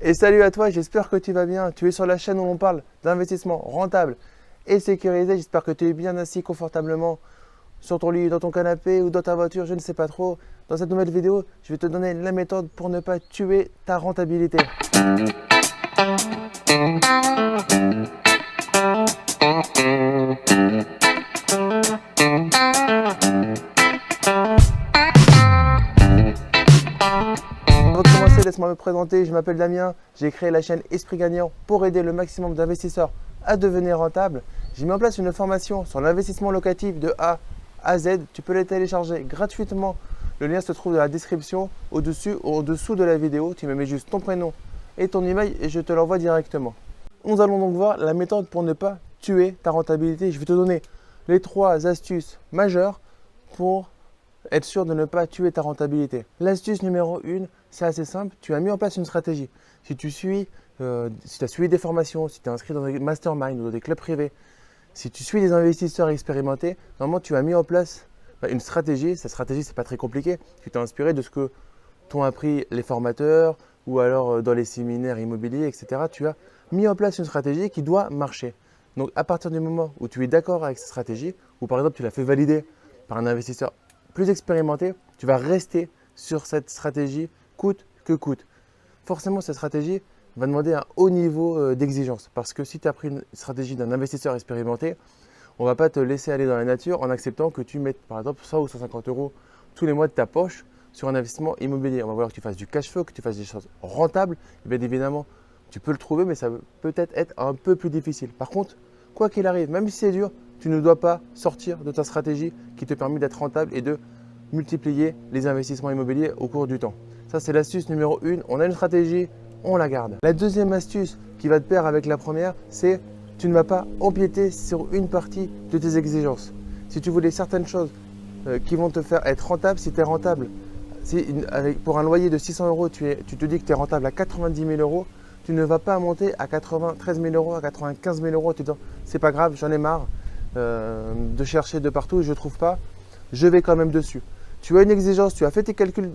Et salut à toi, j'espère que tu vas bien. Tu es sur la chaîne où l'on parle d'investissement rentable et sécurisé. J'espère que tu es bien assis confortablement sur ton lit, dans ton canapé ou dans ta voiture, je ne sais pas trop. Dans cette nouvelle vidéo, je vais te donner la méthode pour ne pas tuer ta rentabilité. Avant de commencer, laisse-moi me présenter. Je m'appelle Damien. J'ai créé la chaîne Esprit Gagnant pour aider le maximum d'investisseurs à devenir rentables. J'ai mis en place une formation sur l'investissement locatif de A à Z. Tu peux les télécharger gratuitement. Le lien se trouve dans la description au-dessus ou au-dessous de la vidéo. Tu me mets juste ton prénom et ton email et je te l'envoie directement. Nous allons donc voir la méthode pour ne pas tuer ta rentabilité. Je vais te donner les 3 astuces majeures pour être sûr de ne pas tuer ta rentabilité. L'astuce numéro 1, c'est assez simple. Tu as mis en place une stratégie. Si tu as suivi des formations, si tu es inscrit dans des masterminds ou dans des clubs privés, si tu suis des investisseurs expérimentés, normalement tu as mis en place une stratégie. Cette stratégie, ce n'est pas très compliqué. Tu t'es inspiré de ce que t'ont appris les formateurs ou alors dans les séminaires immobiliers, etc. Tu as mis en place une stratégie qui doit marcher. Donc à partir du moment où tu es d'accord avec cette stratégie, ou par exemple tu l'as fait valider par un investisseur plus expérimenté, tu vas rester sur cette stratégie coûte que coûte. Forcément, cette stratégie va demander un haut niveau d'exigence parce que si tu as pris une stratégie d'un investisseur expérimenté, on ne va pas te laisser aller dans la nature en acceptant que tu mettes par exemple 100 ou 150 euros tous les mois de ta poche sur un investissement immobilier. On va vouloir que tu fasses du cash flow, que tu fasses des choses rentables. Et bien évidemment, tu peux le trouver, mais ça peut peut-être être un peu plus difficile. Par contre, quoi qu'il arrive, même si c'est dur, tu ne dois pas sortir de ta stratégie qui te permet d'être rentable et de multiplier les investissements immobiliers au cours du temps. Ça, c'est l'astuce numéro 1. On a une stratégie, on la garde. La deuxième astuce qui va de pair avec la première, c'est tu ne vas pas empiéter sur une partie de tes exigences. Si tu voulais certaines choses qui vont te faire être rentable, si tu es rentable, pour un loyer de 600 euros, tu te dis que tu es rentable à 90 000 euros, tu ne vas pas monter à 93 000 euros, à 95 000 euros en te disant c'est pas grave, j'en ai marre de chercher de partout et je ne trouve pas, je vais quand même dessus. Tu as une exigence, tu as fait tes calculs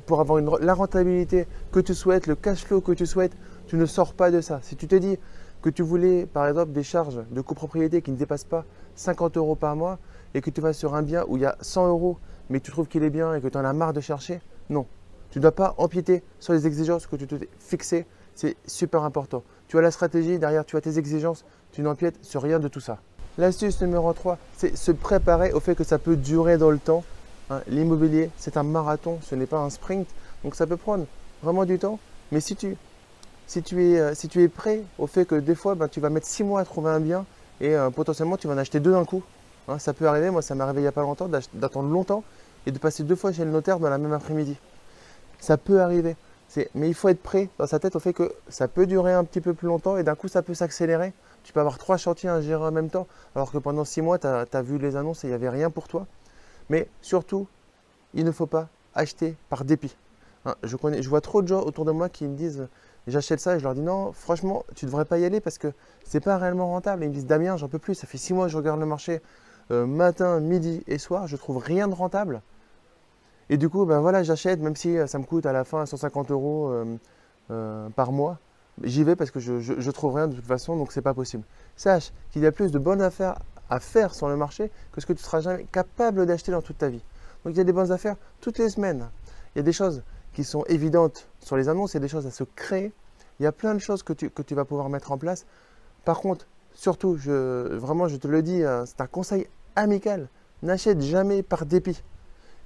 pour avoir la rentabilité que tu souhaites, le cash flow que tu souhaites, tu ne sors pas de ça. Si tu te dis que tu voulais par exemple des charges de copropriété qui ne dépassent pas 50 euros par mois et que tu vas sur un bien où il y a 100 euros mais tu trouves qu'il est bien et que tu en as marre de chercher, non. Tu ne dois pas empiéter sur les exigences que tu t'es fixées, c'est super important. Tu as la stratégie, derrière tu as tes exigences, tu n'empiètes sur rien de tout ça. L'astuce numéro 3, c'est se préparer au fait que ça peut durer dans le temps. L'immobilier, c'est un marathon, ce n'est pas un sprint. Donc ça peut prendre vraiment du temps. Mais si tu es prêt au fait que des fois, tu vas mettre 6 mois à trouver un bien et potentiellement tu vas en acheter 2 d'un coup. Ça peut arriver, moi ça m'est arrivé il n'y a pas longtemps, d'attendre longtemps et de passer 2 fois chez le notaire dans la même après-midi. Ça peut arriver. Mais il faut être prêt dans sa tête au fait que ça peut durer un petit peu plus longtemps et d'un coup ça peut s'accélérer. Tu peux avoir 3 chantiers à gérer en même temps alors que pendant 6 mois, tu as vu les annonces et il n'y avait rien pour toi. Mais surtout, il ne faut pas acheter par dépit. Je vois trop de gens autour de moi qui me disent j'achète ça et je leur dis non, franchement, tu ne devrais pas y aller parce que ce n'est pas réellement rentable. Et ils me disent Damien, j'en peux plus, ça fait 6 mois que je regarde le marché matin, midi et soir, je ne trouve rien de rentable. Et du coup, voilà, j'achète, même si ça me coûte à la fin 150 euros par mois. J'y vais parce que je ne trouve rien de toute façon, donc ce n'est pas possible. Sache qu'il y a plus de bonnes affaires à faire sur le marché que ce que tu ne seras jamais capable d'acheter dans toute ta vie. Donc il y a des bonnes affaires toutes les semaines. Il y a des choses qui sont évidentes sur les annonces, il y a des choses à se créer. Il y a plein de choses que tu vas pouvoir mettre en place. Par contre, surtout, vraiment je te le dis, c'est un conseil amical. N'achète jamais par dépit.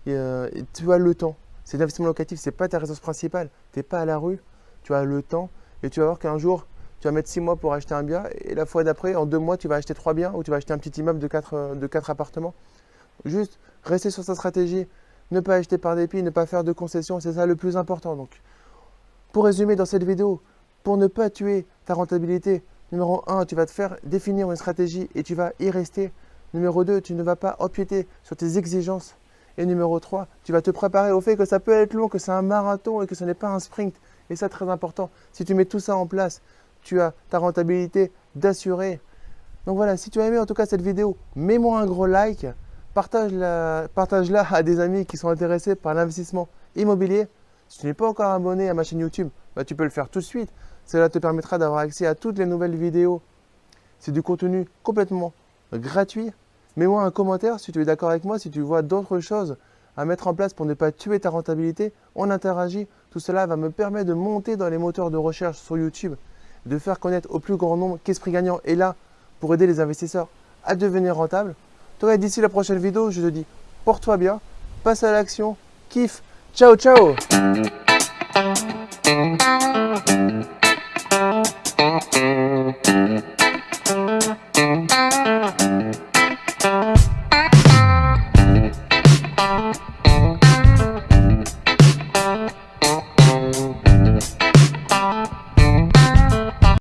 Tu as le temps. C'est l'investissement locatif, ce n'est pas ta résidence principale. Tu n'es pas à la rue, tu as le temps et tu vas voir qu'un jour, tu vas mettre 6 mois pour acheter un bien et la fois d'après, en 2 mois, tu vas acheter 3 biens ou tu vas acheter un petit immeuble de 4 appartements. Juste rester sur sa stratégie, ne pas acheter par dépit, ne pas faire de concessions, c'est ça le plus important. Donc, pour résumer dans cette vidéo, pour ne pas tuer ta rentabilité, numéro 1, tu vas te faire définir une stratégie et tu vas y rester. Numéro 2, tu ne vas pas empiéter sur tes exigences. Et numéro 3, tu vas te préparer au fait que ça peut être long, que c'est un marathon et que ce n'est pas un sprint. Et ça, très important. Si tu mets tout ça en place, tu as ta rentabilité d'assurer. Donc voilà, si tu as aimé en tout cas cette vidéo, mets-moi un gros like, partage-la à des amis qui sont intéressés par l'investissement immobilier. Si tu n'es pas encore abonné à ma chaîne YouTube, tu peux le faire tout de suite. Cela te permettra d'avoir accès à toutes les nouvelles vidéos. C'est du contenu complètement gratuit. Mets-moi un commentaire si tu es d'accord avec moi, si tu vois d'autres choses à mettre en place pour ne pas tuer ta rentabilité. On interagit. Tout cela va me permettre de monter dans les moteurs de recherche sur YouTube, de faire connaître au plus grand nombre qu'Esprit Gagnant est là pour aider les investisseurs à devenir rentables. Donc d'ici la prochaine vidéo, je te dis porte-toi bien, passe à l'action, kiffe, ciao ciao.